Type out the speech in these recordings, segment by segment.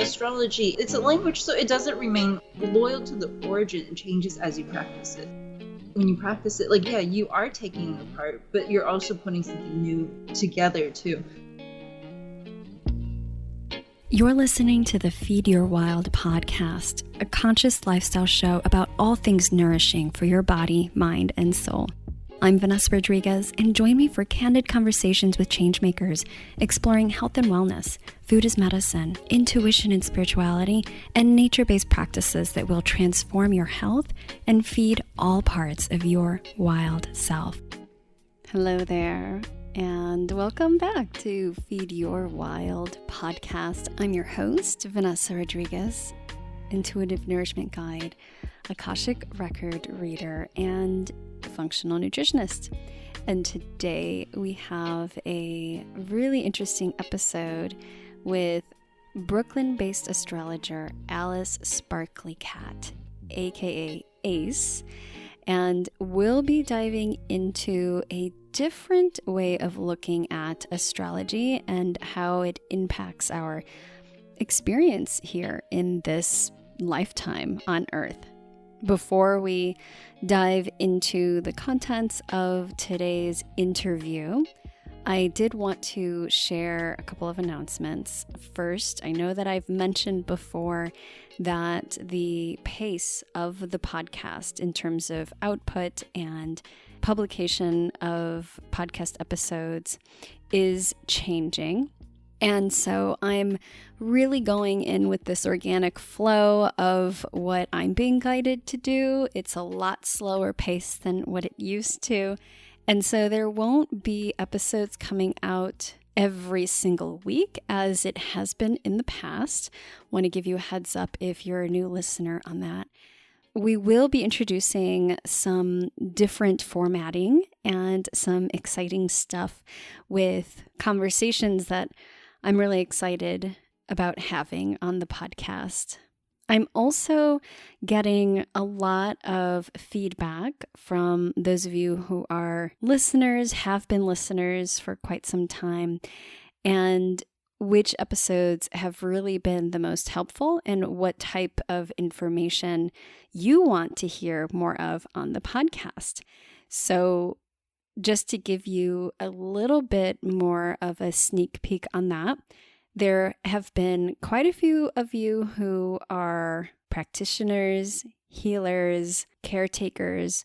Astrology, it's a language, so it doesn't remain loyal to the origin. It changes as you practice it. When you practice it, like, yeah, you are taking it apart, but you're also putting something new together too. You're listening to the Feed Your Wild podcast, a conscious lifestyle show about all things nourishing for your body, mind, and soul. I'm Vanessa Rodriguez, and join me for candid conversations with changemakers, exploring health and wellness, food as medicine, intuition and spirituality, and nature-based practices that will transform your health and feed all parts of your wild self. Hello there, and welcome back to Feed Your Wild podcast. I'm your host, Vanessa Rodriguez, intuitive nourishment guide, Akashic record reader, and functional nutritionist. And today we have a really interesting episode with Brooklyn-based astrologer Alice Sparkly Cat, aka Ace, and we'll be diving into a different way of looking at astrology and how it impacts our experience here in this lifetime on Earth. Before we dive into the contents of today's interview, I did want to share a couple of announcements. First, I know that I've mentioned before that the pace of the podcast in terms of output and publication of podcast episodes is changing. And so I'm really going in with this organic flow of what I'm being guided to do. It's a lot slower pace than what it used to. And so there won't be episodes coming out every single week as it has been in the past. Want to give you a heads up if you're a new listener on that. We will be introducing some different formatting and some exciting stuff with conversations that I'm really excited about having on the podcast. I'm also getting a lot of feedback from those of you who are listeners, have been listeners for quite some time, and which episodes have really been the most helpful and what type of information you want to hear more of on the podcast. So just to give you a little bit more of a sneak peek on that, there have been quite a few of you who are practitioners, healers, caretakers,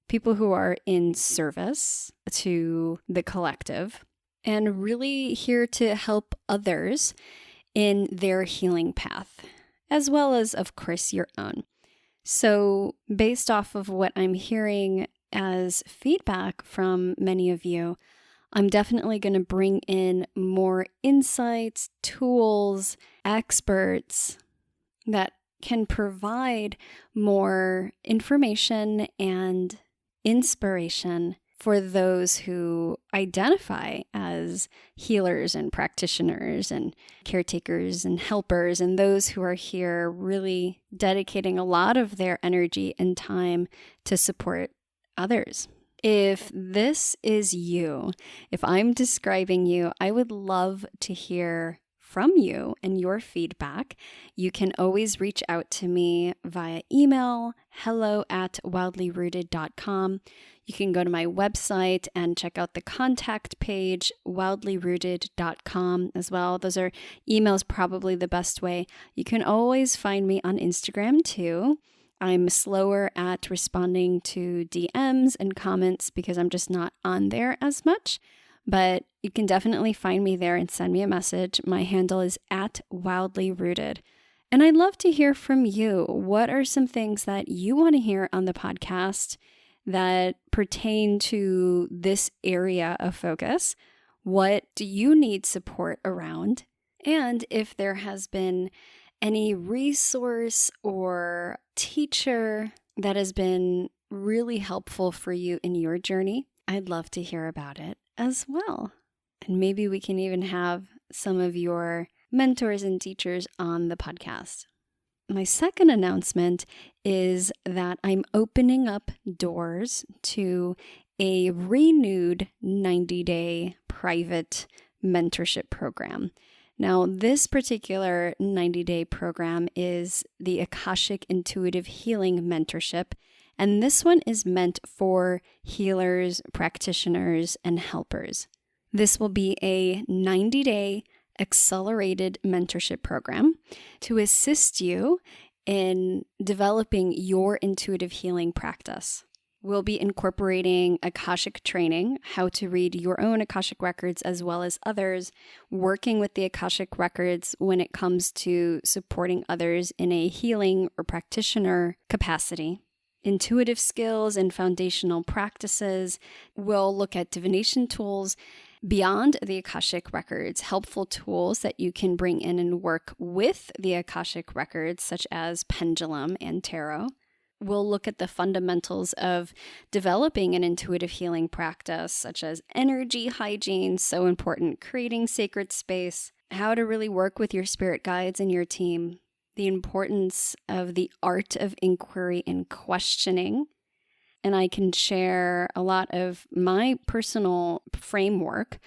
people who are in service to the collective, and really here to help others in their healing path, as well as, of course, your own. So based off of what I'm hearing as feedback from many of you, I'm definitely going to bring in more insights, tools, experts that can provide more information and inspiration for those who identify as healers and practitioners and caretakers and helpers, and those who are here really dedicating a lot of their energy and time to support others. If this is you, if I'm describing you, I would love to hear from you and your feedback. You can always reach out to me via email, hello@wildlyrooted.com. You can go to my website and check out the contact page, wildlyrooted.com as well. Those are emails, probably the best way. You can always find me on Instagram too. I'm slower at responding to DMs and comments because I'm just not on there as much, but you can definitely find me there and send me a message. My handle is @wildlyrooted. And I'd love to hear from you. What are some things that you want to hear on the podcast that pertain to this area of focus? What do you need support around? And if there has been any resource or teacher that has been really helpful for you in your journey, I'd love to hear about it as well. And maybe we can even have some of your mentors and teachers on the podcast. My second announcement is that I'm opening up doors to a renewed 90-day private mentorship program. Now, this particular 90-day program is the Akashic Intuitive Healing Mentorship, and this one is meant for healers, practitioners, and helpers. This will be a 90-day accelerated mentorship program to assist you in developing your intuitive healing practice. We'll be incorporating Akashic training, how to read your own Akashic records as well as others, working with the Akashic records when it comes to supporting others in a healing or practitioner capacity. Intuitive skills and foundational practices. We'll look at divination tools beyond the Akashic records, helpful tools that you can bring in and work with the Akashic records, such as pendulum and tarot. We'll look at the fundamentals of developing an intuitive healing practice, such as energy hygiene, so important, creating sacred space, how to really work with your spirit guides and your team, the importance of the art of inquiry and questioning. And I can share a lot of my personal framework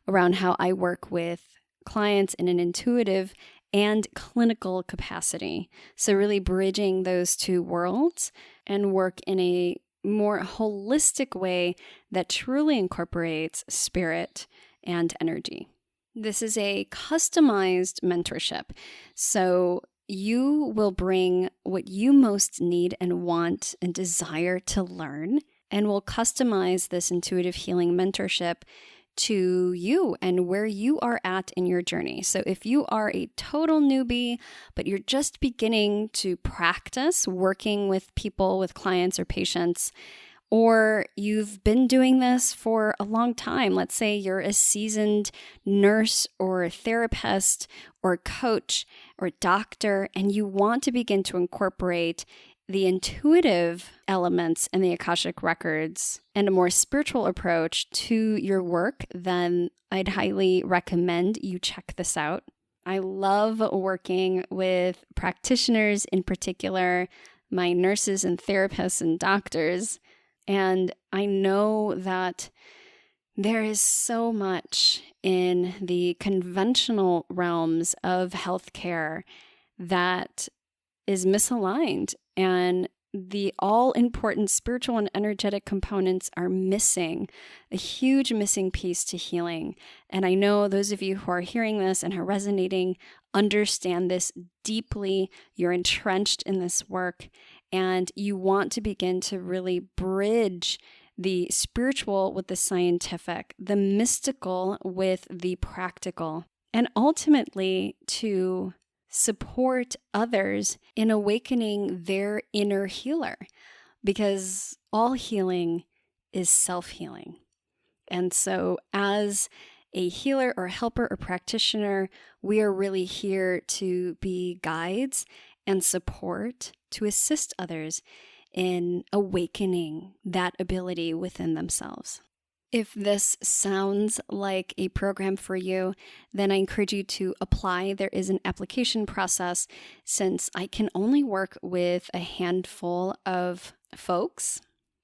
around how I work with clients in an intuitive and clinical capacity. So really bridging those two worlds and work in a more holistic way that truly incorporates spirit and energy. This is a customized mentorship. So you will bring what you most need and want and desire to learn, and we'll customize this intuitive healing mentorship to you and where you are at in your journey. So if you are a total newbie, but you're just beginning to practice working with people, with clients or patients, or you've been doing this for a long time, let's say you're a seasoned nurse or therapist or coach or doctor, and you want to begin to incorporate the intuitive elements in the Akashic records and a more spiritual approach to your work, then I'd highly recommend you check this out. I love working with practitioners, in particular, my nurses and therapists and doctors. And I know that there is so much in the conventional realms of healthcare that is misaligned, and the all-important spiritual and energetic components are missing, a huge missing piece to healing. And I know those of you who are hearing this and are resonating understand this deeply. You're entrenched in this work, and you want to begin to really bridge the spiritual with the scientific, the mystical with the practical, and ultimately to support others in awakening their inner healer, because all healing is self-healing. And so as a healer or helper or practitioner, we are really here to be guides and support to assist others in awakening that ability within themselves. If this sounds like a program for you, then I encourage you to apply. There is an application process, since I can only work with a handful of folks.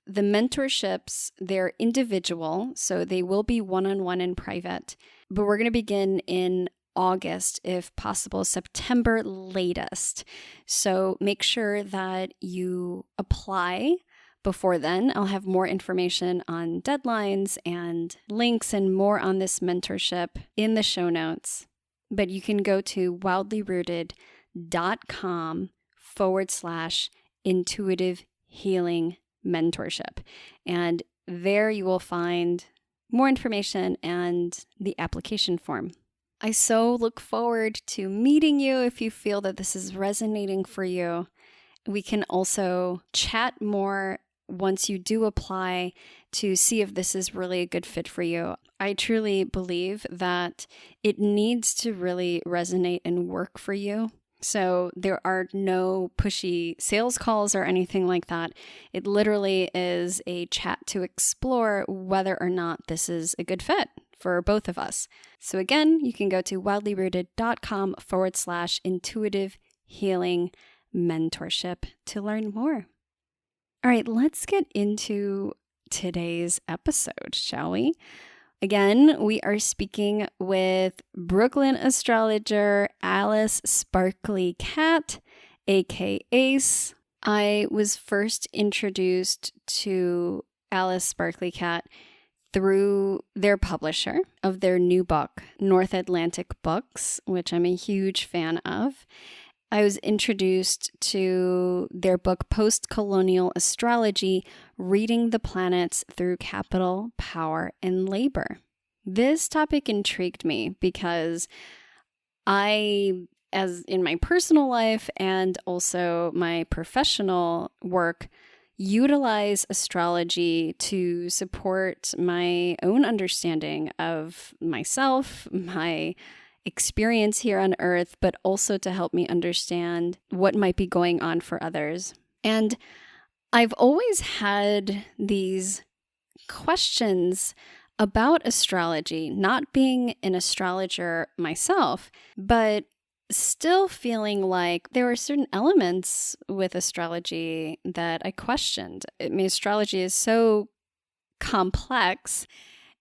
The mentorships, they're individual, so they will be one-on-one and private, but we're going to begin in August, if possible, September latest. So make sure that you apply before then. I'll have more information on deadlines and links and more on this mentorship in the show notes. But you can go to wildlyrooted.com/intuitive healing mentorship. And there you will find more information and the application form. I so look forward to meeting you if you feel that this is resonating for you. We can also chat more once you do apply to see if this is really a good fit for you. I truly believe that it needs to really resonate and work for you. So there are no pushy sales calls or anything like that. It literally is a chat to explore whether or not this is a good fit for both of us. So again, you can go to wildlyrooted.com/intuitive healing mentorship to learn more. All right, let's get into today's episode, shall we? Again, we are speaking with Brooklyn astrologer Alice Sparkly Cat, aka Ace. I was first introduced to Alice Sparkly Cat through their publisher of their new book, North Atlantic Books, which I'm a huge fan of. I was introduced to their book, Post-Colonial Astrology, Reading the Planets Through Capital, Power, and Labor. This topic intrigued me because I, as in my personal life and also my professional work, utilize astrology to support my own understanding of myself, my experience here on Earth, but also to help me understand what might be going on for others. And I've always had these questions about astrology, not being an astrologer myself, but still feeling like there were certain elements with astrology that I questioned. I mean, astrology is so complex,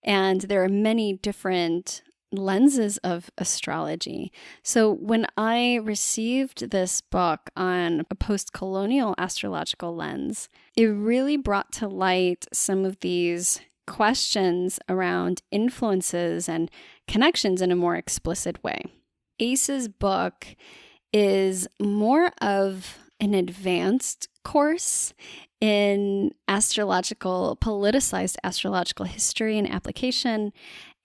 and there are many different lenses of astrology. So when I received this book on a post-colonial astrological lens, it really brought to light some of these questions around influences and connections in a more explicit way. Ace's book is more of an advanced course in politicized astrological history and application,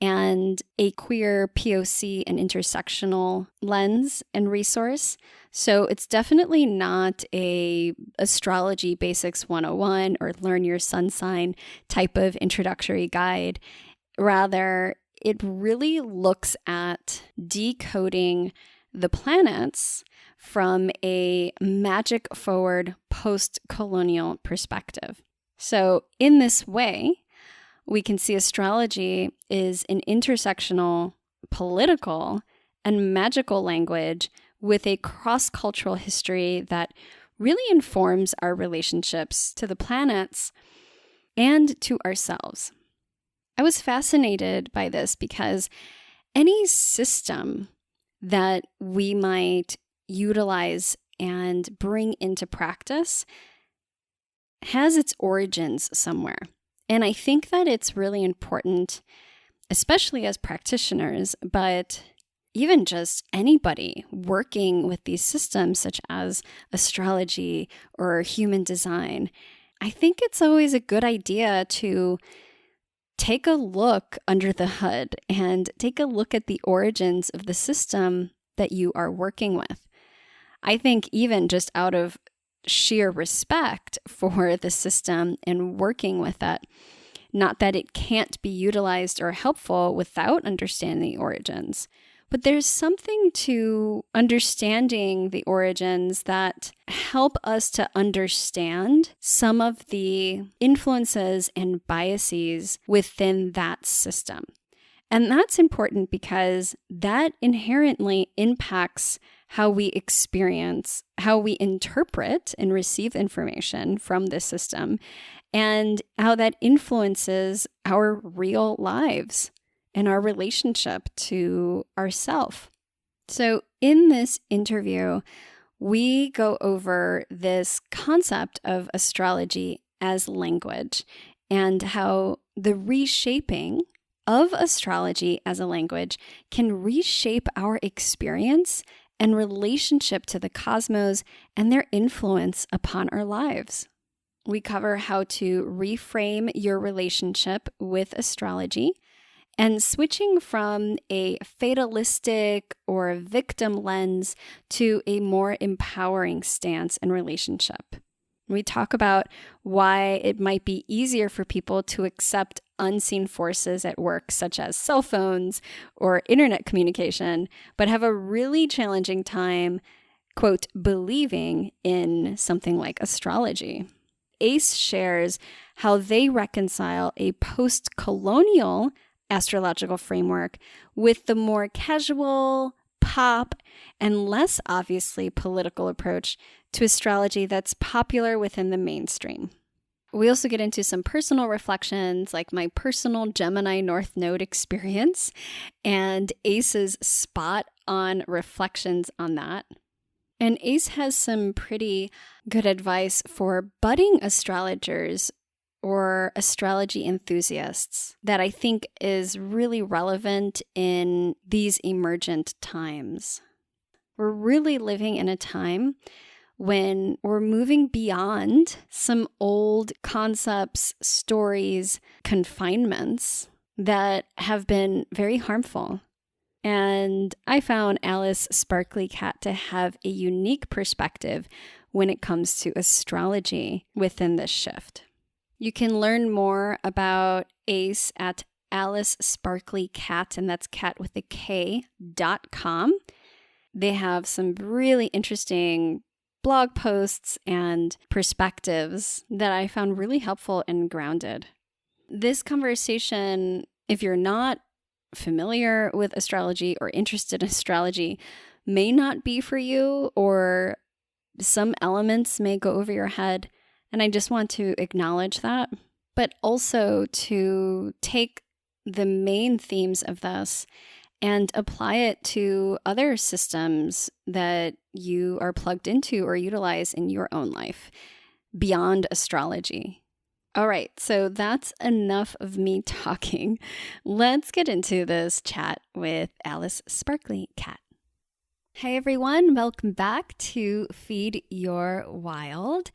and a queer POC and intersectional lens and resource. So it's definitely not a Astrology Basics 101 or Learn Your Sun Sign type of introductory guide. Rather, it really looks at decoding the planets from a magic-forward post-colonial perspective. So in this way, we can see astrology is an intersectional, political, and magical language with a cross-cultural history that really informs our relationships to the planets and to ourselves. I was fascinated by this because any system that we might utilize and bring into practice has its origins somewhere. And I think that it's really important, especially as practitioners, but even just anybody working with these systems such as astrology or human design. I think it's always a good idea to take a look under the hood and take a look at the origins of the system that you are working with. I think even just out of sheer respect for the system and working with that, not that it can't be utilized or helpful without understanding the origins, but there's something to understanding the origins that help us to understand some of the influences and biases within that system. And that's important because that inherently impacts how we experience, how we interpret and receive information from this system, and how that influences our real lives and our relationship to ourself. So in this interview, we go over this concept of astrology as language and how the reshaping of astrology as a language can reshape our experience and relationship to the cosmos and their influence upon our lives. We cover how to reframe your relationship with astrology and switching from a fatalistic or victim lens to a more empowering stance and relationship. We talk about why it might be easier for people to accept unseen forces at work, such as cell phones or internet communication, but have a really challenging time, quote, believing in something like astrology. Ace shares how they reconcile a post-colonial astrological framework with the more casual, pop, and less obviously political approach to astrology that's popular within the mainstream. We also get into some personal reflections, like my personal Gemini North Node experience and Ace's spot on reflections on that. And Ace has some pretty good advice for budding astrologers or astrology enthusiasts that I think is really relevant in these emergent times. We're really living in a time when we're moving beyond some old concepts, stories, confinements that have been very harmful. And I found Alice Sparkly Cat to have a unique perspective when it comes to astrology within this shift. You can learn more about Ace at Alice Sparkly Cat, and that's cat with a K.com. They have some really interesting blog posts and perspectives that I found really helpful and grounded. This conversation, if you're not familiar with astrology or interested in astrology, may not be for you, or some elements may go over your head. And I just want to acknowledge that, but also to take the main themes of this and apply it to other systems that you are plugged into or utilize in your own life beyond astrology. All right, so that's enough of me talking. Let's get into this chat with Alice Sparkly Cat. Hey everyone, welcome back to Feed Your Wild.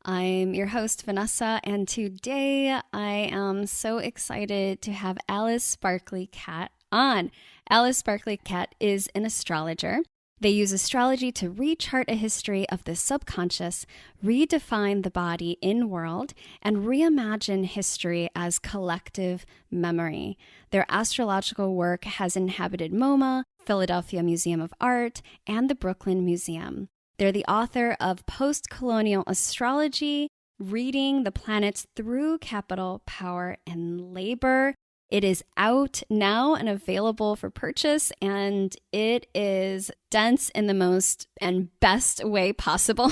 I'm your host, Vanessa, and today I am so excited to have Alice Sparkly Cat on. Alice Sparkly Cat is an astrologer. They use astrology to rechart a history of the subconscious, redefine the body in world, and reimagine history as collective memory. Their astrological work has inhabited MoMA, Philadelphia Museum of Art, and the Brooklyn Museum. They're the author of Post-Colonial Astrology, Reading the Planets Through Capital, Power, and Labor. It is out now and available for purchase, and it is dense in the most and best way possible.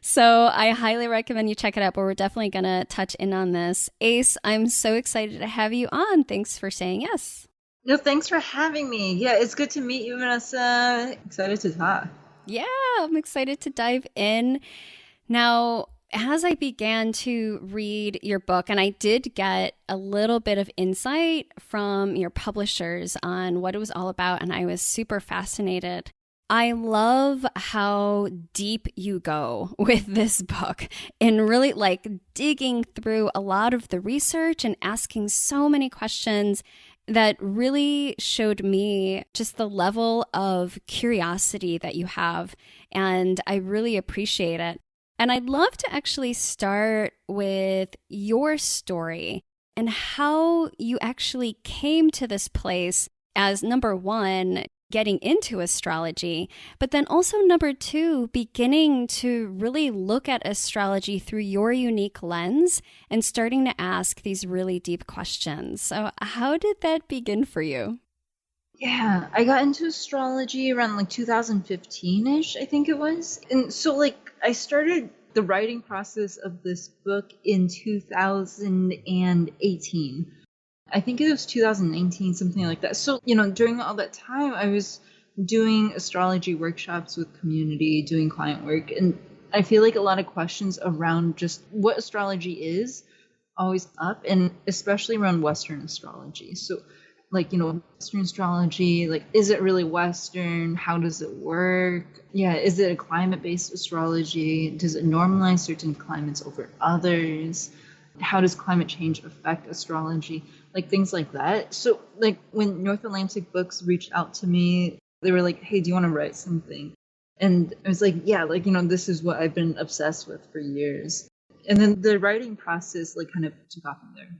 So I highly recommend you check it out, but we're definitely going to touch in on this. Ace, I'm so excited to have you on. Thanks for saying yes. No, thanks for having me. Yeah, it's good to meet you, Vanessa. Excited to talk. Yeah, I'm excited to dive in. Now, as I began to read your book, and I did get a little bit of insight from your publishers on what it was all about, and I was super fascinated. I love how deep you go with this book and really like digging through a lot of the research and asking so many questions that really showed me just the level of curiosity that you have, and I really appreciate it. And I'd love to actually start with your story and how you actually came to this place as, number one, getting into astrology, but then also number two, beginning to really look at astrology through your unique lens and starting to ask these really deep questions. So how did that begin for you? Yeah, I got into astrology around like 2015-ish, I think it was. And so like I started the writing process of this book in 2018. I think it was 2019, something like that. So, during all that time, I was doing astrology workshops with community, doing client work. And I feel like a lot of questions around just what astrology is always up, and especially around Western astrology. So, Western astrology, is it really Western? How does it work? Yeah, is it a climate-based astrology? Does it normalize certain climates over others? How does climate change affect astrology? Things like that. So, when North Atlantic Books reached out to me, they were like, hey, do you want to write something? And I was like, yeah, this is what I've been obsessed with for years. And then the writing process, kind of took off from there.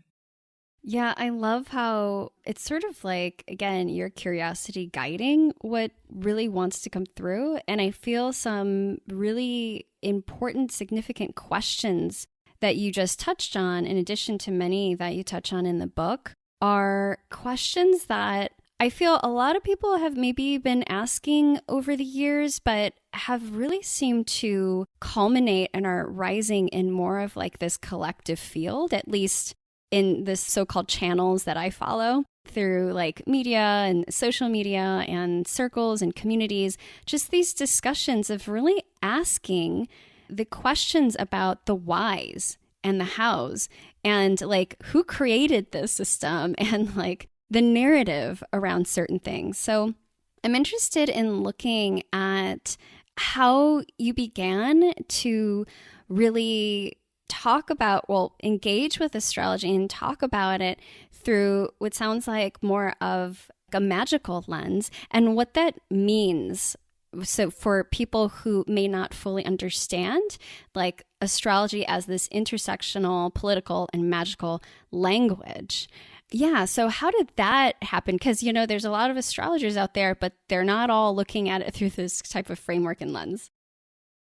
Yeah, I love how it's sort of again, your curiosity guiding what really wants to come through. And I feel some really important, significant questions that you just touched on, in addition to many that you touch on in the book, are questions that I feel a lot of people have maybe been asking over the years, but have really seemed to culminate and are rising in more of like this collective field, at least in the so-called channels that I follow through like media and social media and circles and communities, just these discussions of really asking the questions about the whys and the hows and like who created this system and like the narrative around certain things. So I'm interested in looking at how you began to really talk about, well, engage with astrology and talk about it through what sounds like more of a magical lens and what that means. So for people who may not fully understand, like astrology as this intersectional, political, and magical language. Yeah, so how did that happen? Because, you know, there's a lot of astrologers out there, but they're not all looking at it through this type of framework and lens.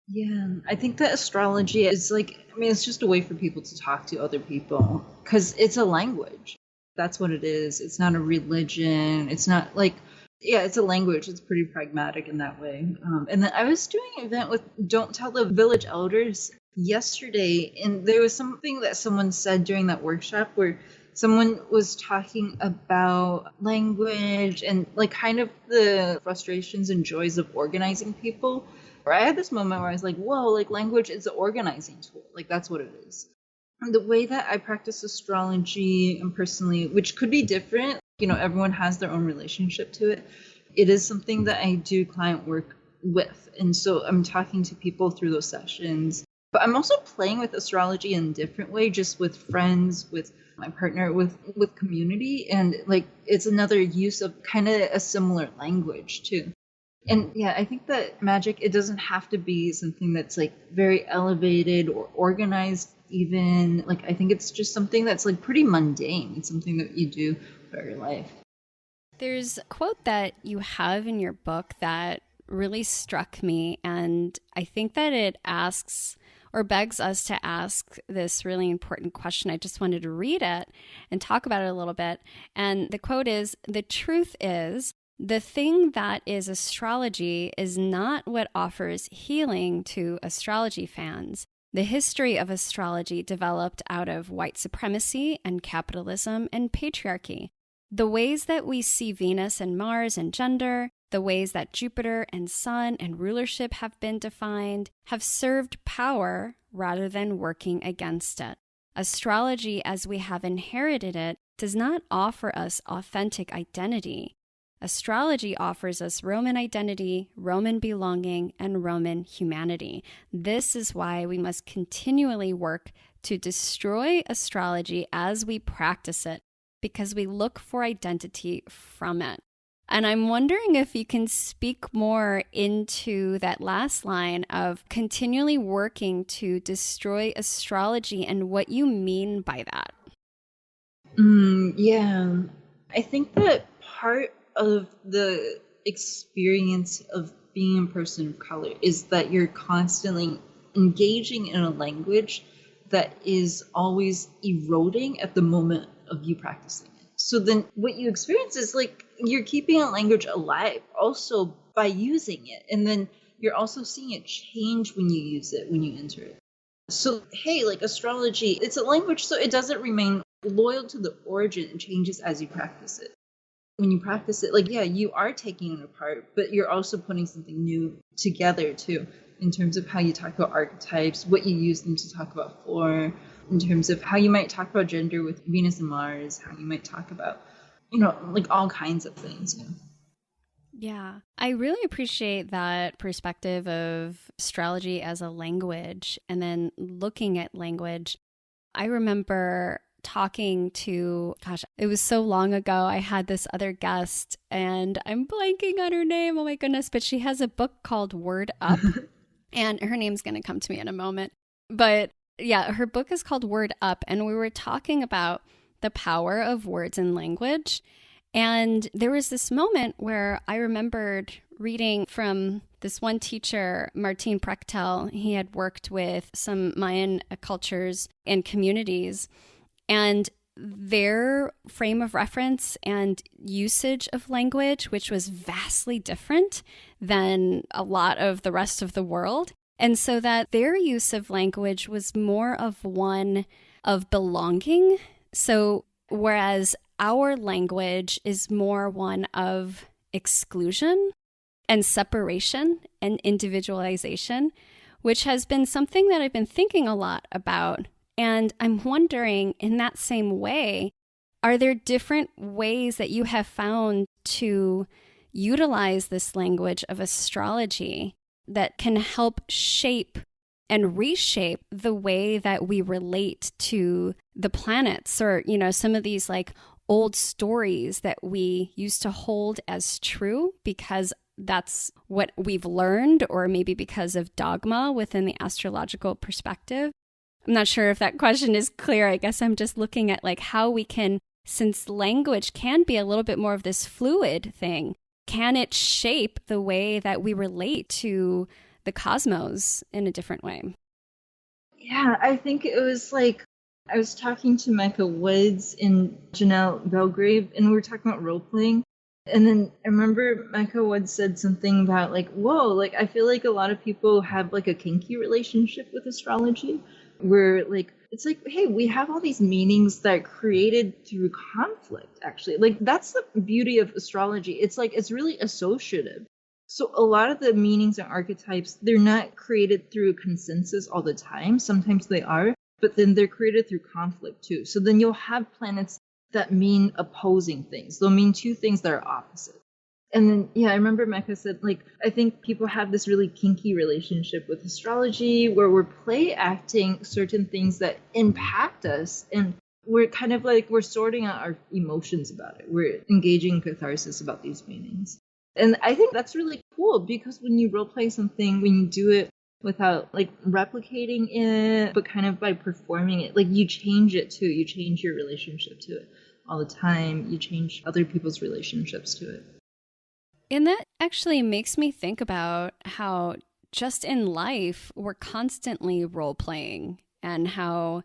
Yeah, I think that astrology is like, I mean, it's just a way for people to talk to other people because it's a language. That's what it is. It's not a religion. It's not like, yeah, it's a language. It's pretty pragmatic in that way. And then I was doing an event with Don't Tell the Village Elders yesterday, and there was something that someone said during that workshop where someone was talking about language and like kind of the frustrations and joys of organizing people. I had this moment where I was like, whoa, like language is an organizing tool. Like that's what it is. And the way that I practice astrology and personally, which could be different, you know, everyone has their own relationship to it. It is something that I do client work with. And so I'm talking to people through those sessions. But I'm also playing with astrology in a different way, just with friends, with my partner, with community. And like it's another use of kind of a similar language too. And yeah, I think that magic, it doesn't have to be something that's like very elevated or organized even. Like I think it's just something that's like pretty mundane. It's something that you do for your life. There's a quote that you have in your book that really struck me. And I think that it asks or begs us to ask this really important question. I just wanted to read it and talk about it a little bit. And the quote is, "The truth is, the thing that is astrology is not what offers healing to astrology fans. The history of astrology developed out of white supremacy and capitalism and patriarchy. The ways that we see Venus and Mars and gender, the ways that Jupiter and Sun and rulership have been defined, have served power rather than working against it. Astrology, as we have inherited it, does not offer us authentic identity. Astrology offers us Roman identity, Roman belonging, and Roman humanity. This is why we must continually work to destroy astrology as we practice it, because we look for identity from it." And I'm wondering if you can speak more into that last line of continually working to destroy astrology and what you mean by that. Yeah, I think that part of the experience of being a person of color is that you're constantly engaging in a language that is always eroding at the moment of you practicing it. So then what you experience is like you're keeping a language alive also by using it. And then you're also seeing it change when you use it, when you enter it. So, hey, like astrology, it's a language, so it doesn't remain loyal to the origin. It changes as you practice it. When you practice it, like, yeah, you are taking it apart, but you're also putting something new together too, in terms of how you talk about archetypes, what you use them to talk about for, in terms of how you might talk about gender with Venus and Mars, how you might talk about, you know, like all kinds of things. You know? Yeah, I really appreciate that perspective of astrology as a language and then looking at language. I remember talking to, gosh, it was so long ago. I had this other guest and I'm blanking on her name. Oh my goodness. But she has a book called Word Up and her name's going to come to me in a moment. But yeah, her book is called Word Up. And we were talking about the power of words and language. And there was this moment where I remembered reading from this one teacher, Martin Prechtel. He had worked with some Mayan cultures and communities. And their frame of reference and usage of language, which was vastly different than a lot of the rest of the world. And so that their use of language was more of one of belonging. So whereas our language is more one of exclusion and separation and individualization, which has been something that I've been thinking a lot about. And I'm wondering, in that same way, are there different ways that you have found to utilize this language of astrology that can help shape and reshape the way that we relate to the planets, or, you know, some of these like old stories that we used to hold as true because that's what we've learned, or maybe because of dogma within the astrological perspective? I'm not sure if that question is clear. I guess I'm just looking at like how we can, since language can be a little bit more of this fluid thing, can it shape the way that we relate to the cosmos in a different way? Yeah, I think it was like, I was talking to Micah Woods and Janelle Belgrave, and we were talking about role playing. And then I remember Micah Woods said something about like, whoa, like I feel like a lot of people have like a kinky relationship with astrology, where like, it's like, hey, we have all these meanings that are created through conflict, actually. Like, that's the beauty of astrology. It's like, it's really associative. So a lot of the meanings and archetypes, they're not created through consensus all the time. Sometimes they are, but then they're created through conflict too. So then you'll have planets that mean opposing things. They'll mean two things that are opposite. And then, yeah, I remember Mecca said, like, I think people have this really kinky relationship with astrology where we're play acting certain things that impact us. And we're kind of like, we're sorting out our emotions about it. We're engaging in catharsis about these meanings. And I think that's really cool, because when you role play something, when you do it without like replicating it, but kind of by performing it, like you change it too. You change your relationship to it all the time. You change other people's relationships to it. And that actually makes me think about how just in life, we're constantly role playing, and how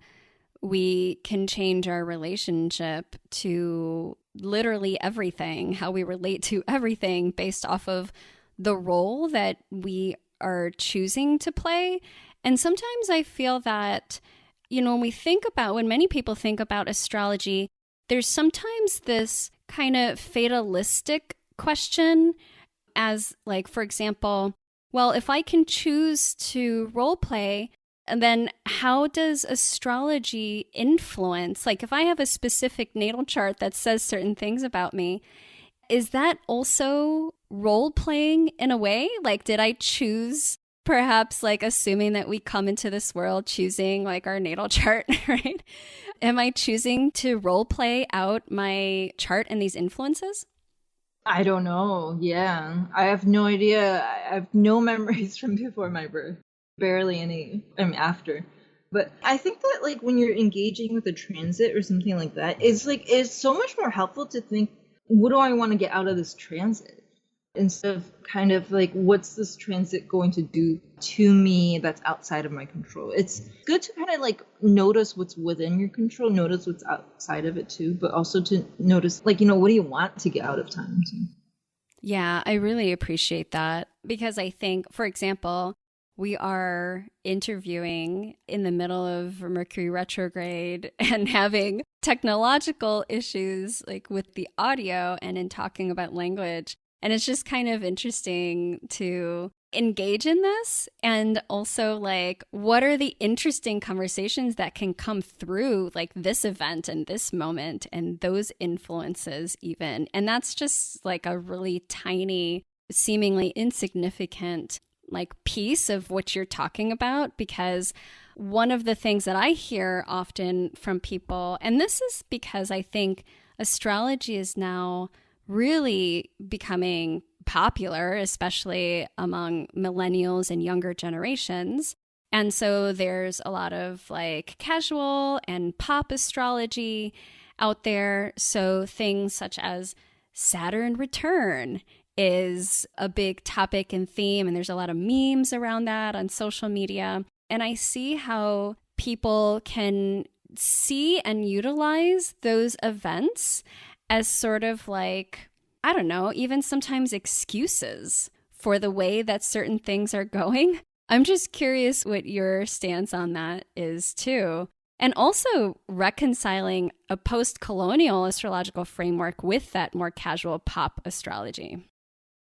we can change our relationship to literally everything, how we relate to everything based off of the role that we are choosing to play. And sometimes I feel that, you know, when many people think about astrology, there's sometimes this kind of fatalistic question as like, for example, well, if I can choose to role play, and then how does astrology influence? Like if I have a specific natal chart that says certain things about me, is that also role playing in a way? Like, did I choose, perhaps like assuming that we come into this world choosing like our natal chart, right? Am I choosing to role play out my chart and these influences? I don't know. Yeah. I have no idea. I have no memories from before my birth. Barely any. After. But I think that like when you're engaging with a transit or something like that, it's so much more helpful to think, what do I want to get out of this transit? Instead of kind of like, what's this transit going to do to me that's outside of my control? It's good to kind of like notice what's within your control, notice what's outside of it too, but also to notice like, what do you want to get out of time too? Yeah, I really appreciate that, because I think, for example, we are interviewing in the middle of Mercury retrograde and having technological issues like with the audio and in talking about language. And it's just kind of interesting to engage in this, and also like, what are the interesting conversations that can come through like this event and this moment and those influences even. And that's just like a really tiny, seemingly insignificant like piece of what you're talking about, because one of the things that I hear often from people, and this is because I think astrology is now really becoming popular, especially among millennials and younger generations. And so there's a lot of like casual and pop astrology out there. So things such as Saturn return is a big topic and theme, and there's a lot of memes around that on social media. And I see how people can see and utilize those events as sort of like, I don't know, even sometimes excuses for the way that certain things are going. I'm just curious what your stance on that is too. And also reconciling a post-colonial astrological framework with that more casual pop astrology.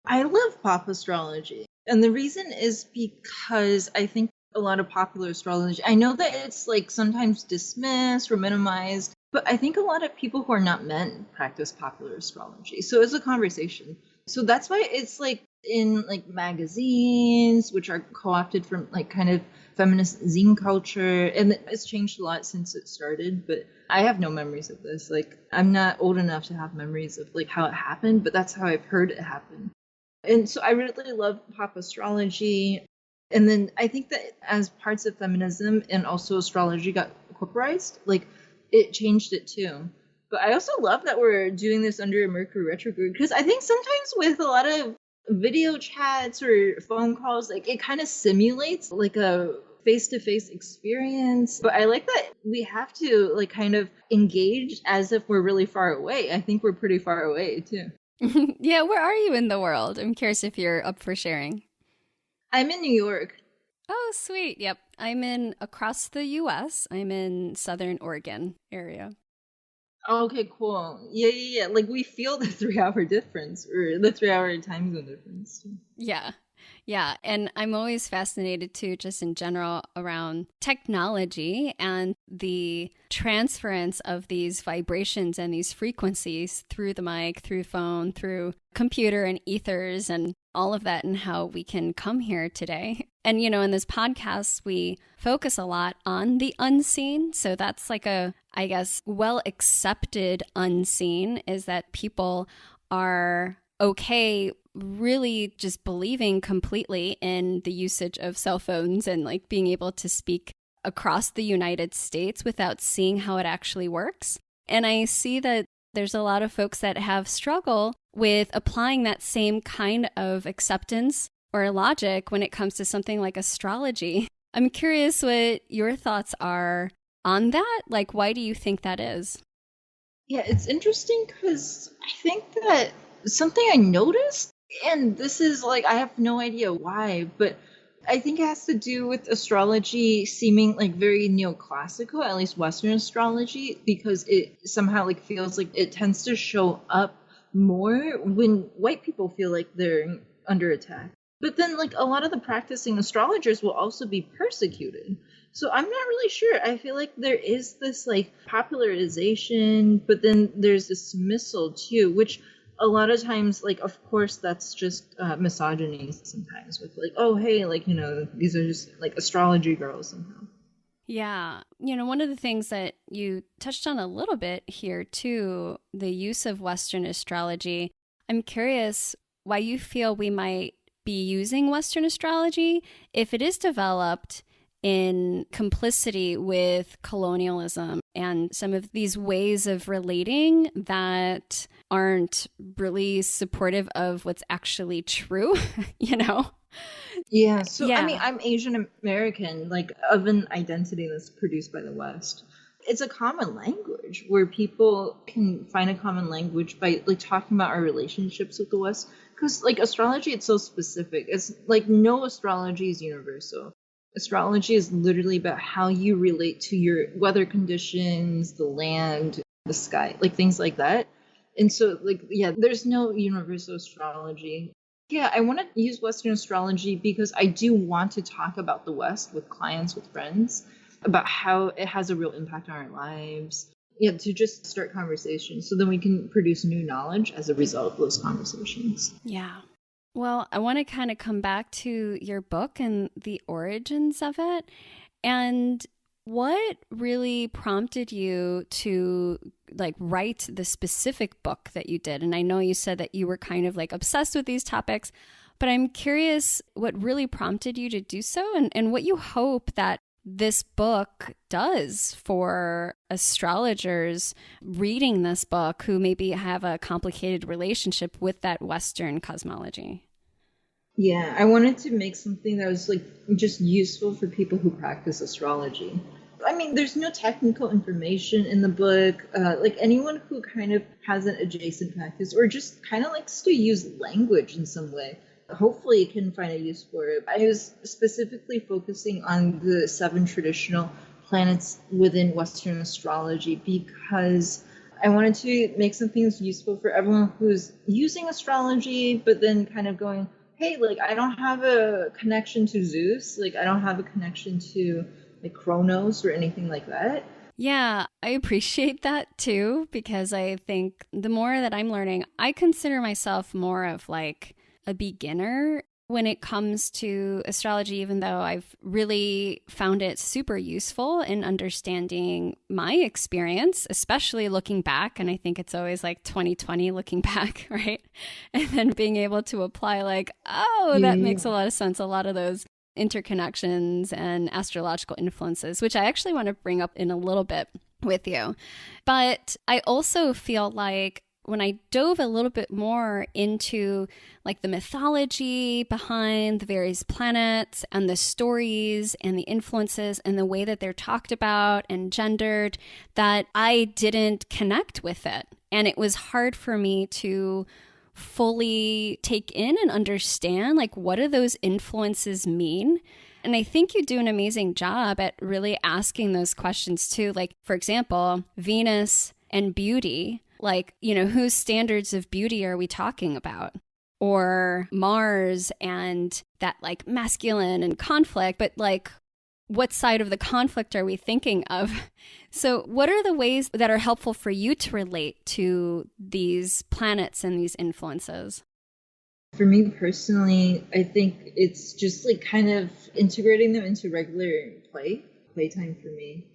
I love pop astrology. And the reason is because I think a lot of popular astrology, I know that it's like sometimes dismissed or minimized, but I think a lot of people who are not men practice popular astrology. So it's a conversation. So that's why it's like in like magazines, which are co-opted from like kind of feminist zine culture. And it's changed a lot since it started, but I have no memories of this. Like I'm not old enough to have memories of like how it happened, but that's how I've heard it happen. And so I really love pop astrology. And then I think that as parts of feminism and also astrology got corporized, like it changed it too. But I also love that we're doing this under Mercury retrograde, because I think sometimes with a lot of video chats or phone calls, like it kind of simulates like a face-to-face experience. But I like that we have to like kind of engage as if we're really far away. I think we're pretty far away too. Yeah, where are you in the world? I'm curious if you're up for sharing. I'm in New York. Oh, sweet. Yep. I'm in across the US. I'm in Southern Oregon area. Okay, cool. Yeah. Like we feel the 3 hour difference or the 3 hour time zone difference. Yeah. Yeah. And I'm always fascinated too, just in general, around technology and the transference of these vibrations and these frequencies through the mic, through phone, through computer and ethers and all of that, and how we can come here today. And, you know, in this podcast, we focus a lot on the unseen. So that's like a, I guess, well accepted unseen is that people are okay really just believing completely in the usage of cell phones and like being able to speak across the United States without seeing how it actually works. And I see that there's a lot of folks that have struggle with applying that same kind of acceptance or logic when it comes to something like astrology. I'm curious what your thoughts are on that. Like, why do you think that is? Yeah, it's interesting because I think that something I noticed, and this is like, I have no idea why, but I think it has to do with astrology seeming like very neoclassical, at least Western astrology, because it somehow like feels like it tends to show up more when white people feel like they're under attack. But then like a lot of the practicing astrologers will also be persecuted. So I'm not really sure. I feel like there is this like popularization, but then there's dismissal too, which a lot of times, like, of course, that's just misogyny sometimes with like, oh, hey, like, you know, these are just like astrology girls somehow. Yeah. You know, one of the things that you touched on a little bit here too, the use of Western astrology. I'm curious why you feel we might be using Western astrology if it is developed in complicity with colonialism and some of these ways of relating that aren't really supportive of what's actually true, you know? Yeah. So, yeah. I mean, I'm Asian American, like of an identity that's produced by the West. It's a common language where people can find a common language by like talking about our relationships with the West. Because like astrology, it's so specific. It's like no astrology is universal. Astrology is literally about how you relate to your weather conditions, the land, the sky, like things like that. And so, like, yeah, there's no universal astrology. Yeah, I want to use Western astrology because I do want to talk about the West with clients, with friends, about how it has a real impact on our lives. Yeah, to just start conversations so then we can produce new knowledge as a result of those conversations. Yeah. Well, I want to kind of come back to your book and the origins of it. And what really prompted you to like write the specific book that you did? And I know you said that you were kind of like obsessed with these topics, but I'm curious what really prompted you to do so and what you hope that this book does for astrologers reading this book who maybe have a complicated relationship with that Western cosmology. Yeah, I wanted to make something that was like just useful for people who practice astrology. I mean, there's no technical information in the book. Like anyone who kind of has an adjacent practice or just kind of likes to use language in some way, hopefully can find a use for it. I was specifically focusing on the 7 traditional planets within Western astrology because I wanted to make some things useful for everyone who's using astrology, but then kind of going, hey, like I don't have a connection to Zeus, like I don't have a connection to like Kronos or anything like that. Yeah, I appreciate that too, because I think the more that I'm learning, I consider myself more of like a beginner when it comes to astrology, even though I've really found it super useful in understanding my experience, especially looking back. And I think it's always like 2020 looking back, right? And then being able to apply like, that makes a lot of sense. A lot of those interconnections and astrological influences, which I actually want to bring up in a little bit with you. But I also feel like when I dove a little bit more into like the mythology behind the various planets and the stories and the influences and the way that they're talked about and gendered, that I didn't connect with it. And it was hard for me to fully take in and understand like what do those influences mean. And I think you do an amazing job at really asking those questions too. Like, for example, Venus and beauty. Like, you know, whose standards of beauty are we talking about? Or Mars and that like masculine and conflict, but like what side of the conflict are we thinking of? So what are the ways that are helpful for you to relate to these planets and these influences? For me personally, I think it's just like kind of integrating them into regular playtime for me.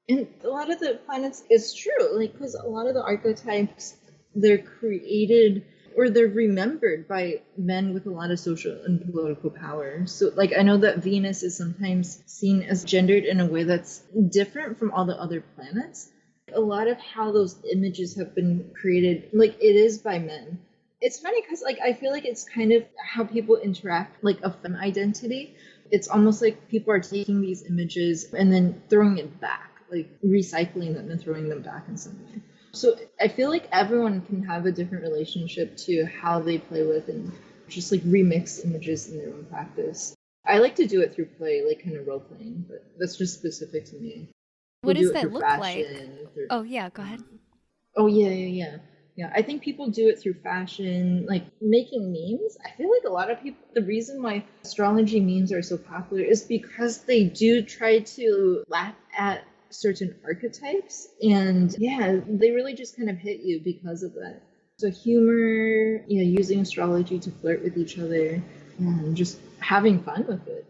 And a lot of the planets is true, like, because a lot of the archetypes, they're created or they're remembered by men with a lot of social and political power. So, like, I know that Venus is sometimes seen as gendered in a way that's different from all the other planets. A lot of how those images have been created, like, it is by men. It's funny because, like, I feel like it's kind of how people interact, like, a femme identity. It's almost like people are taking these images and then throwing it back. Like recycling them and throwing them back in some way. So I feel like everyone can have a different relationship to how they play with and just like remix images in their own practice. I like to do it through play, like kind of role playing, but that's just specific to me. What does that look like? Oh yeah, go ahead. Oh yeah. I think people do it through fashion, like making memes. I feel like a lot of people, the reason why astrology memes are so popular is because they do try to laugh at certain archetypes, and they really just kind of hit you because of that. So humor, using astrology to flirt with each other and just having fun with it.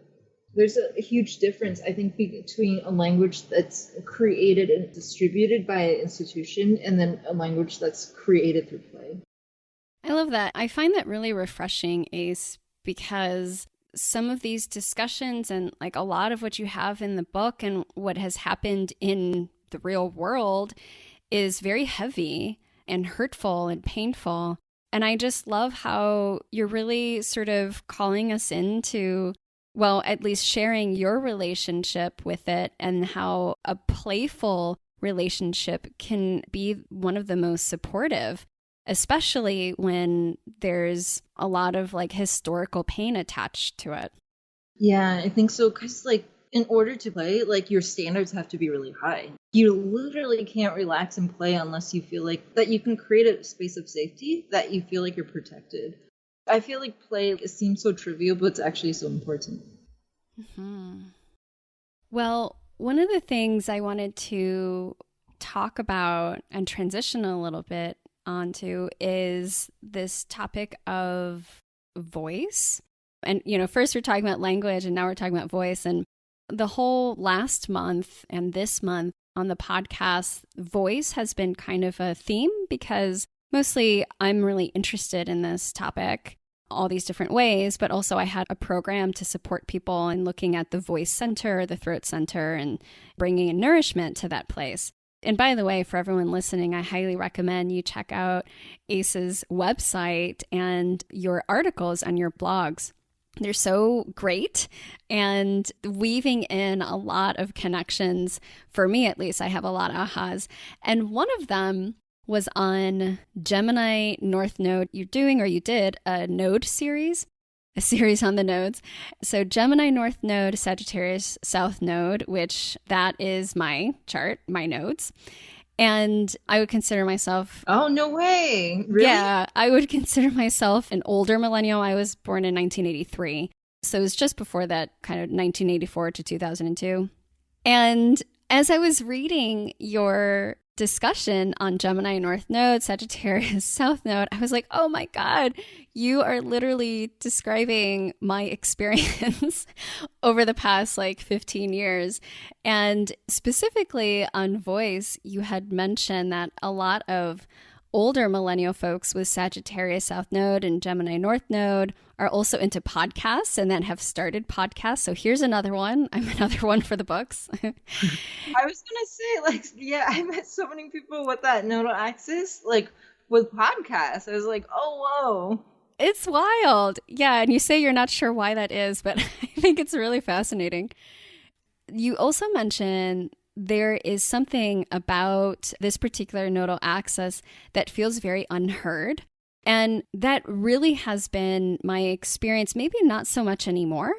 There's a huge difference, I think, between a language that's created and distributed by an institution and then a language that's created through play. I love that. I find that really refreshing, Ace, because some of these discussions and like a lot of what you have in the book and what has happened in the real world is very heavy and hurtful and painful. And I just love how you're really sort of calling us into, well, at least sharing your relationship with it and how a playful relationship can be one of the most supportive, especially when there's a lot of like historical pain attached to it. Yeah, I think so. Because like in order to play, like your standards have to be really high. You literally can't relax and play unless you feel like that you can create a space of safety, that you feel like you're protected. I feel like play seems so trivial, but it's actually so important. Mm-hmm. Well, one of the things I wanted to talk about and transition a little bit onto is this topic of voice. And, first we're talking about language and now we're talking about voice. And the whole last month and this month on the podcast, voice has been kind of a theme because mostly I'm really interested in this topic, all these different ways, but also I had a program to support people in looking at the voice center, the throat center, and bringing in nourishment to that place. And by the way, for everyone listening, I highly recommend you check out Ace's website and your articles on your blogs. They're so great and weaving in a lot of connections. For me, at least, I have a lot of ahas. And one of them was on Gemini North Node. You're doing, or you did, a node series, a series on the nodes. So Gemini North Node, Sagittarius South Node, which that is my chart, my nodes. And I would consider myself... Oh, no way. Really? Yeah, I would consider myself an older millennial. I was born in 1983. So it was just before that, kind of 1984 to 2002. And as I was reading your discussion on Gemini North Node, Sagittarius South Node, I was like, oh my God, you are literally describing my experience over the past like 15 years. And specifically on voice, you had mentioned that a lot of older millennial folks with Sagittarius South Node and Gemini North Node are also into podcasts and then have started podcasts. So here's another one. I'm another one for the books. I was going to say, like, yeah, I met so many people with that nodal axis, like with podcasts. I was like, oh, whoa. It's wild. Yeah. And you say you're not sure why that is, but I think it's really fascinating. You also mentioned there is something about this particular nodal axis that feels very unheard. And that really has been my experience, maybe not so much anymore,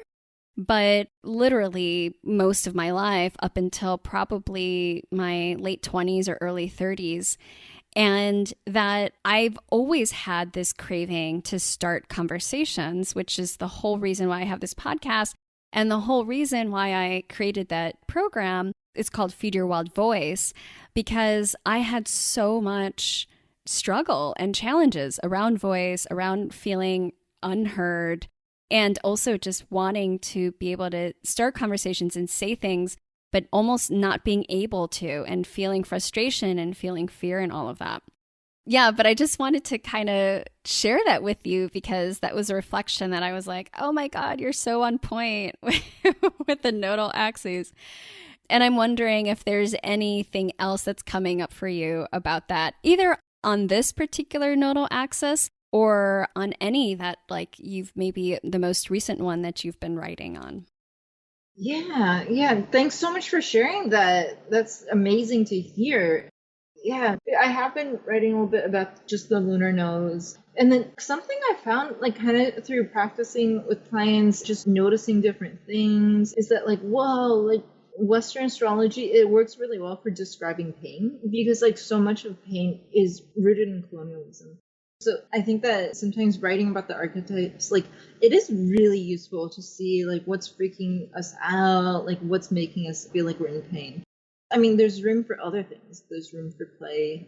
but literally most of my life up until probably my late 20s or early 30s. And that I've always had this craving to start conversations, which is the whole reason why I have this podcast. And the whole reason why I created that program, it's called Feed Your Wild Voice, because I had so much struggle and challenges around voice, around feeling unheard, and also just wanting to be able to start conversations and say things, but almost not being able to, and feeling frustration and feeling fear and all of that. Yeah, but I just wanted to kind of share that with you because that was a reflection that I was like, oh my God, you're so on point with the nodal axes. And I'm wondering if there's anything else that's coming up for you about that, either on this particular nodal axis or on any that like you've maybe the most recent one that you've been writing on. Yeah. Thanks so much for sharing that. That's amazing to hear. Yeah, I have been writing a little bit about just the lunar nodes. And then something I found, like kind of through practicing with clients, just noticing different things, is that like, whoa, like Western astrology, it works really well for describing pain because like so much of pain is rooted in colonialism. So I think that sometimes writing about the archetypes, like it is really useful to see like what's freaking us out, like what's making us feel like we're in pain. I mean, there's room for other things. There's room for play,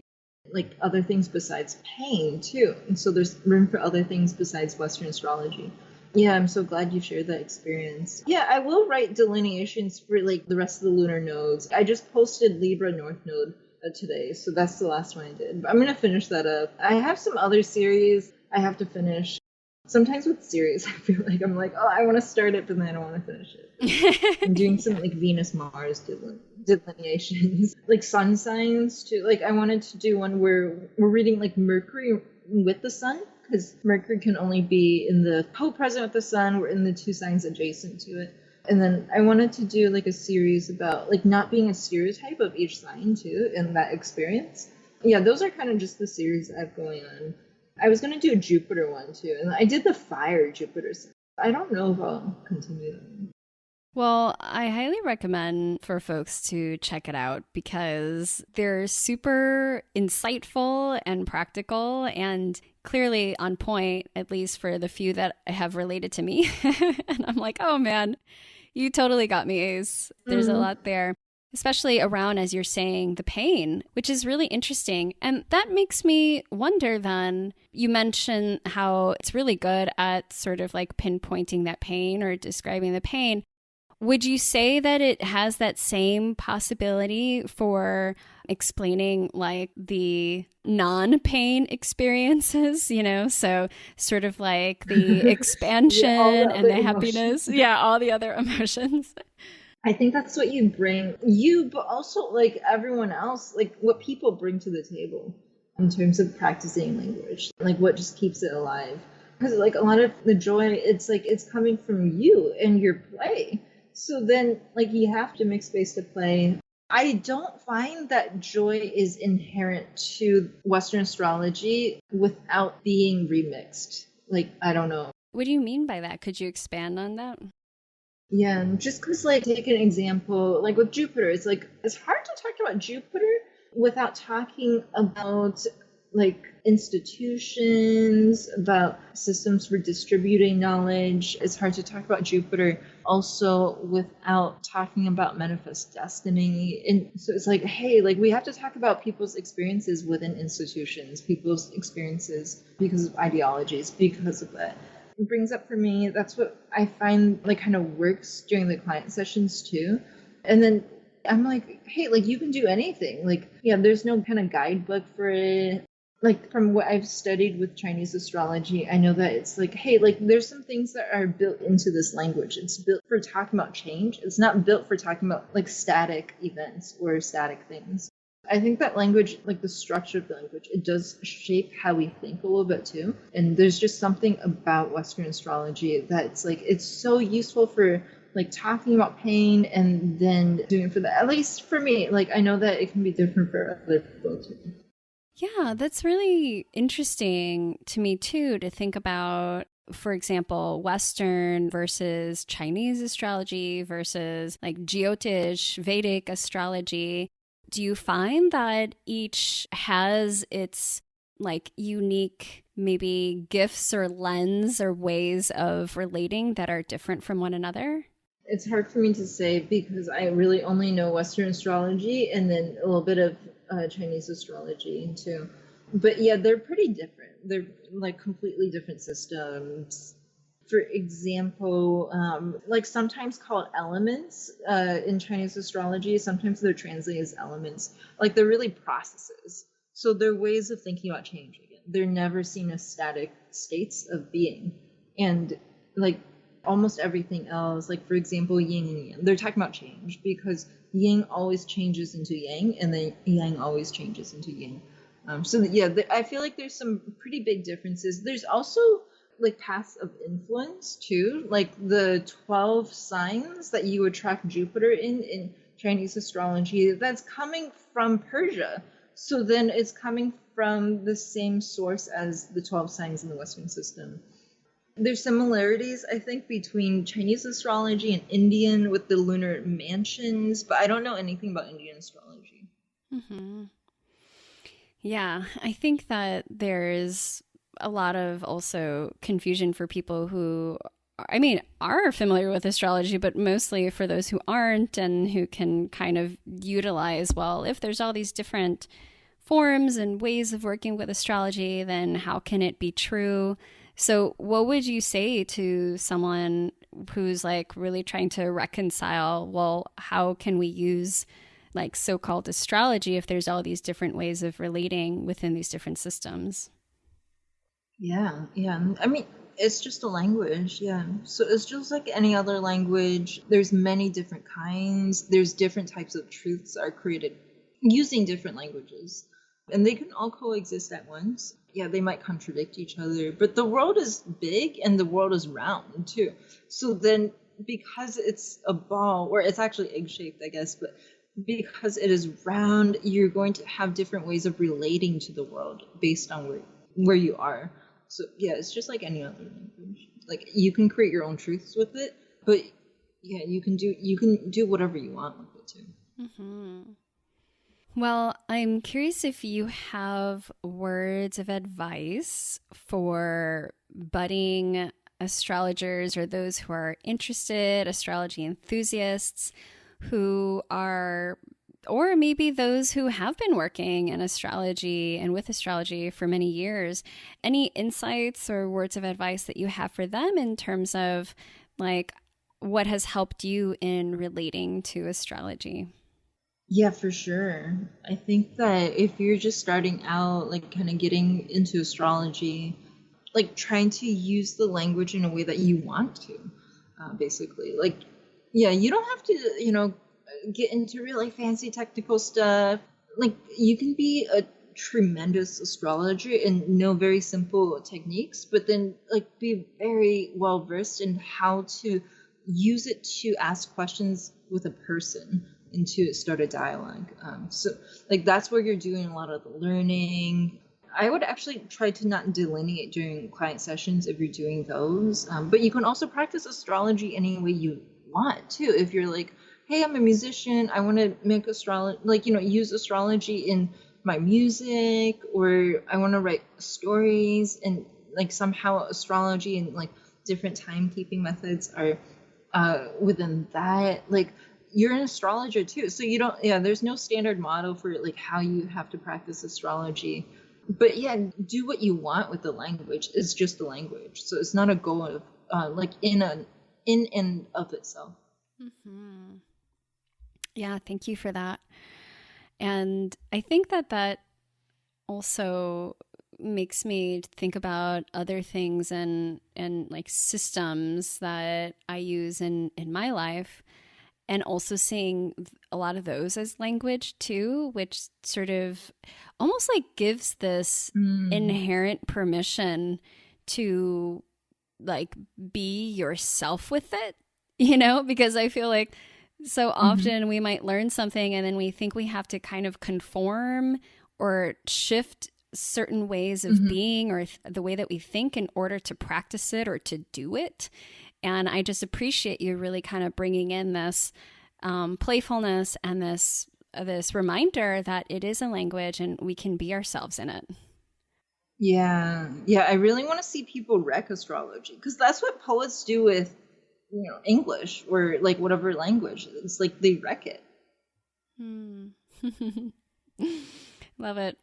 like other things besides pain too. And so there's room for other things besides Western astrology. Yeah, I'm so glad you shared that experience. Yeah, I will write delineations for like the rest of the lunar nodes. I just posted Libra North Node today, so that's the last one I did. But I'm going to finish that up. I have some other series I have to finish. Sometimes with series, I feel like I'm like, oh, I want to start it, but then I don't want to finish it. I'm doing some like Venus-Mars delineations, like sun signs too. Like I wanted to do one where we're reading like Mercury with the sun, because Mercury can only be in the co-present with the sun. We're in the two signs adjacent to it. And then I wanted to do like a series about like not being a stereotype of each sign too, and that experience. Yeah, those are kind of just the series I have going on. I was going to do a Jupiter one too, and I did the fire Jupiter. I don't know if I'll continue them. Well, I highly recommend for folks to check it out because they're super insightful and practical and clearly on point, at least for the few that have related to me. And I'm like, oh man, you totally got me, Ace. There's a lot there, especially around, as you're saying, the pain, which is really interesting. And that makes me wonder then, you mentioned how it's really good at sort of like pinpointing that pain or describing the pain. Would you say that it has that same possibility for explaining like the non-pain experiences, you know? So sort of like the expansion and the happiness. Yeah, all the other emotions. I think that's what you bring, you, but also like everyone else, like what people bring to the table in terms of practicing language, like what just keeps it alive. Because like a lot of the joy, it's like it's coming from you and your play. So then like you have to make space to play. I don't find that joy is inherent to Western astrology without being remixed. Like, I don't know. What do you mean by that? Could you expand on that? Yeah, just because, like, take an example, like with Jupiter, it's like, it's hard to talk about Jupiter without talking about, like, institutions, about systems for distributing knowledge. It's hard to talk about Jupiter also without talking about manifest destiny. And so it's like, hey, like, we have to talk about people's experiences within institutions, people's experiences because of ideologies, because of that. It brings up for me, that's what I find like kind of works during the client sessions too. And then I'm like, hey, like you can do anything. Like, yeah, there's no kind of guidebook for it. Like from what I've studied with Chinese astrology, I know that it's like, hey, like there's some things that are built into this language. It's built for talking about change. It's not built for talking about like static events or static things. I think that language, like the structure of the language, it does shape how we think a little bit too. And there's just something about Western astrology that's like, it's so useful for like talking about pain and then doing it for that. At least for me, like I know that it can be different for other people too. Yeah, that's really interesting to me too, to think about, for example, Western versus Chinese astrology versus like Jyotish, Vedic astrology. Do you find that each has its like unique maybe gifts or lens or ways of relating that are different from one another? It's hard for me to say because I really only know Western astrology and then a little bit of Chinese astrology too. But yeah, they're pretty different. They're like completely different systems. For example, like sometimes called elements in Chinese astrology, sometimes they're translated as elements. Like they're really processes. So they're ways of thinking about change again. They're never seen as static states of being. And like almost everything else, like for example, yin and yang, they're talking about change because yin always changes into yang and then yang always changes into yin. I feel like there's some pretty big differences. There's also like paths of influence too, like the 12 signs that you would track Jupiter in Chinese astrology, that's coming from Persia. So then it's coming from the same source as the 12 signs in the Western system. There's similarities, I think, between Chinese astrology and Indian with the lunar mansions, but I don't know anything about Indian astrology. Mm-hmm. Yeah, I think that there's a lot of also confusion for people who, I mean, are familiar with astrology, but mostly for those who aren't and who can kind of utilize, well, if there's all these different forms and ways of working with astrology, then how can it be true? So what would you say to someone who's like really trying to reconcile, well, how can we use like so-called astrology if there's all these different ways of relating within these different systems? Yeah. I mean, it's just a language, yeah. So it's just like any other language. There's many different kinds. There's different types of truths are created using different languages. And they can all coexist at once. Yeah, they might contradict each other, but the world is big and the world is round too. So then because it's a ball, or it's actually egg-shaped, I guess, but because it is round, you're going to have different ways of relating to the world based on where you are. So yeah, it's just like any other language. Like you can create your own truths with it, but yeah, you can do whatever you want with it too. Mm-hmm. Well, I'm curious if you have words of advice for budding astrologers or those who are interested, astrology enthusiasts who are, or maybe those who have been working in astrology and with astrology for many years. Any insights or words of advice that you have for them in terms of like what has helped you in relating to astrology? Yeah, for sure. I think that if you're just starting out, like kind of getting into astrology, like trying to use the language in a way that you want to, basically. Like, yeah, you don't have to, get into really fancy technical stuff. Like, you can be tremendous astrologer and know very simple techniques, but then like be very well versed in how to use it to ask questions with a person and to start a dialogue. So like that's where you're doing a lot of the learning. I would actually try to not delineate during client sessions if you're doing those, but you can also practice astrology any way you want too. If you're like, hey, I'm a musician, I want to make astrology, like, use astrology in my music, or I want to write stories, and like somehow astrology and like different timekeeping methods are within that. Like, you're an astrologer too, so you don't, there's no standard model for like how you have to practice astrology. But yeah, do what you want with the language. It's just a language, so it's not a goal of like in and of itself. Mm-hmm. Yeah, thank you for that. And I think that also makes me think about other things and like systems that I use in my life, and also seeing a lot of those as language too, which sort of almost like gives this inherent permission to like be yourself with it, because I feel like so often we might learn something and then we think we have to kind of conform or shift certain ways of being or the way that we think in order to practice it or to do it. And I just appreciate you really kind of bringing in this playfulness and this reminder that it is a language and we can be ourselves in it. Yeah. I really want to see people wreck astrology, because that's what poets do with English or like whatever language. It's like they wreck it. Love it.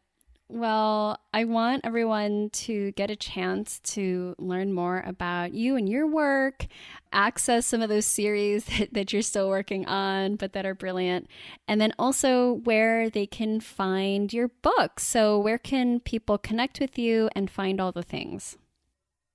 Well, I want everyone to get a chance to learn more about you and your work, access some of those series that you're still working on, but that are brilliant, and then also where they can find your book. So where can people connect with you and find all the things?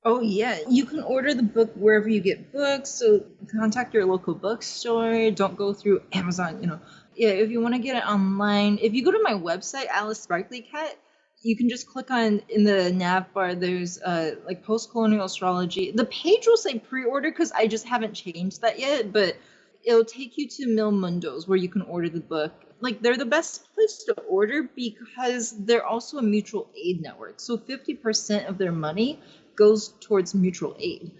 Oh, yeah. You can order the book wherever you get books. So contact your local bookstore. Don't go through Amazon, Yeah, if you want to get it online, if you go to my website, Alice Sparkly Cat, you can just click on in the nav bar. There's like Post-Colonial Astrology. The page will say pre-order because I just haven't changed that yet, but it'll take you to Mil Mundos where you can order the book. Like, they're the best place to order because they're also a mutual aid network. So 50% of their money goes towards mutual aid.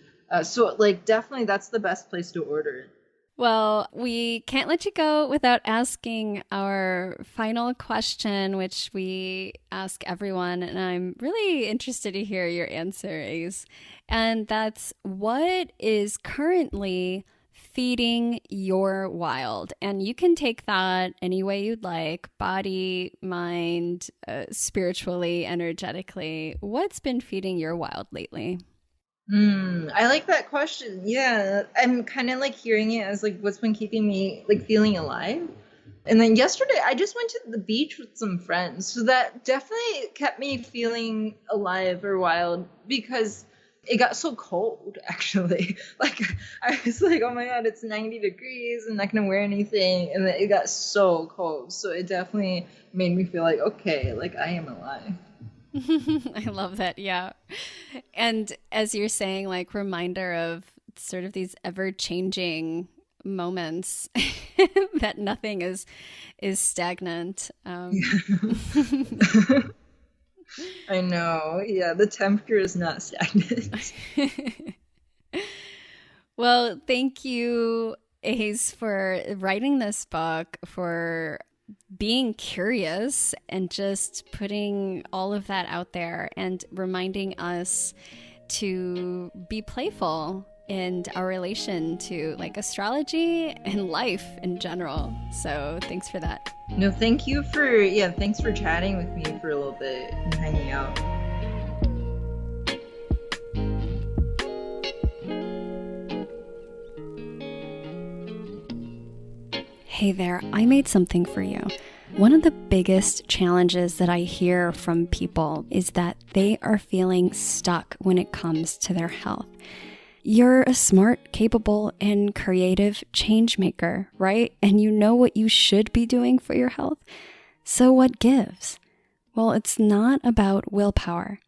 So like definitely that's the best place to order. Well, we can't let you go without asking our final question, which we ask everyone, and I'm really interested to hear your answer, Ace. And that's, what is currently feeding your wild? And you can take that any way you'd like, body, mind, spiritually, energetically. What's been feeding your wild lately? I like that question. Yeah, I'm kind of like hearing it as like what's been keeping me like feeling alive. And then yesterday I just went to the beach with some friends, so that definitely kept me feeling alive or wild, because it got so cold actually. Like, I was like, oh my god, it's 90 degrees, I'm not gonna wear anything, and then it got so cold, so it definitely made me feel like, okay, like I am alive. I love that. Yeah. And as you're saying, like, reminder of sort of these ever changing moments that nothing is stagnant. I know. Yeah. The temperature is not stagnant. Well, thank you, Ace, for writing this book, for being curious and just putting all of that out there and reminding us to be playful in our relation to like astrology and life in general. So thanks for that. No, thanks for chatting with me for a little bit and hanging out. Hey there, I made something for you. One of the biggest challenges that I hear from people is that they are feeling stuck when it comes to their health. You're a smart, capable, and creative change maker, right? And you know what you should be doing for your health. So what gives? Well, it's not about willpower.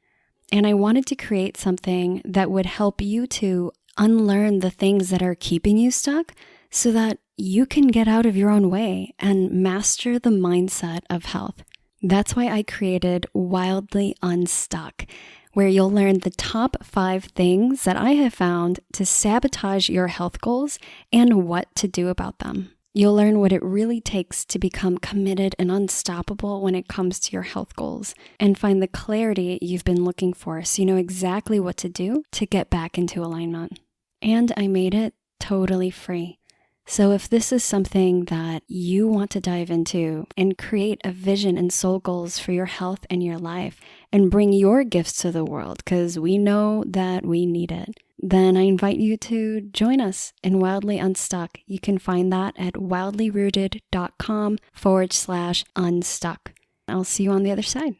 And I wanted to create something that would help you to unlearn the things that are keeping you stuck so that you can get out of your own way and master the mindset of health. That's why I created Wildly Unstuck, where you'll learn the top 5 things that I have found to sabotage your health goals and what to do about them. You'll learn what it really takes to become committed and unstoppable when it comes to your health goals and find the clarity you've been looking for so you know exactly what to do to get back into alignment. And I made it totally free. So if this is something that you want to dive into and create a vision and soul goals for your health and your life and bring your gifts to the world, because we know that we need it, then I invite you to join us in Wildly Unstuck. You can find that at wildlyrooted.com/unstuck. I'll see you on the other side.